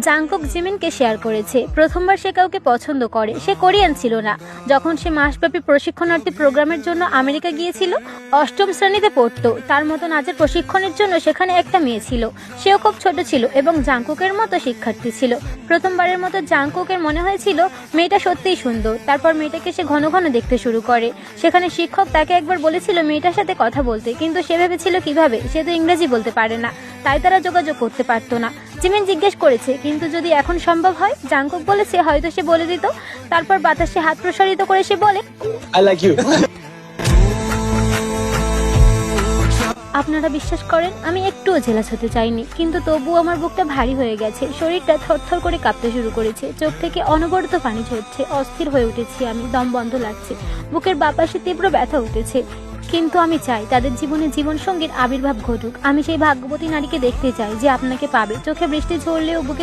Jungkook জিমিনকে share করেছে। প্রথমবার সে কাউকে পছন্দ করে। সে কোরিয়ান ছিল না। যখন সে মাসব্যাপী প্রশিক্ষণার্থী প্রোগ্রামের জন্য আমেরিকা গিয়েছিল, 8ম শ্রেণীতে পড়তো। তার মতো নাচের প্রশিক্ষণের জন্য সেখানে একটা মেয়ে ছিল। সেও খুব ছোট ছিল এবং জাংকুকের মতো শিক্ষার্থী ছিল। প্রথমবারের মতো জাংকুকের মনে হয়েছিল মেয়েটা সত্যিই সুন্দর। তারপর মেয়েটাকে সে ঘন ঘন দেখতে শুরু করে। সেখানে শিক্ষক তাকে একবার বলেছিল মেয়েটার সাথে কথা বলতে, কিন্তু সে ভেবেছিল কিভাবে, সে তো ইংরেজি বলতে পারে না, তাই তারা যোগাযোগ করতে পারতো না। জিমিন জিজ্ঞেস করেছে কিন্তু যদি এখন সম্ভব হয়। জাংকুক বলেছে হয়তো সে বলে দিত। তারপর বাতাসে হাত প্রসারিত করে সে বলে, I like you. আপনারা বিশ্বাস করেন আমি একটুও জেলাস হতে চাইনি, কিন্তু তবুও আমার বুকটা ভারী হয়ে গেছে। শরীরটা থরথর করে কাঁপতে শুরু করেছে। চোখ থেকে অনবরত পানি ঝরছে। অস্থির হয়ে উঠেছি আমি। দম বন্ধ লাগছে। বুকের বাপাশে তীব্র ব্যথা উঠেছে। কিন্তু আমি চাই তাদের জীবনে জীবনসঙ্গীর আবির্ভাব ঘটুক। আমি সেই ভাগ্যবতী নারীকে দেখতে চাই যে আপনাকে পাবে। চোখে বৃষ্টি ঝরলেও বুকে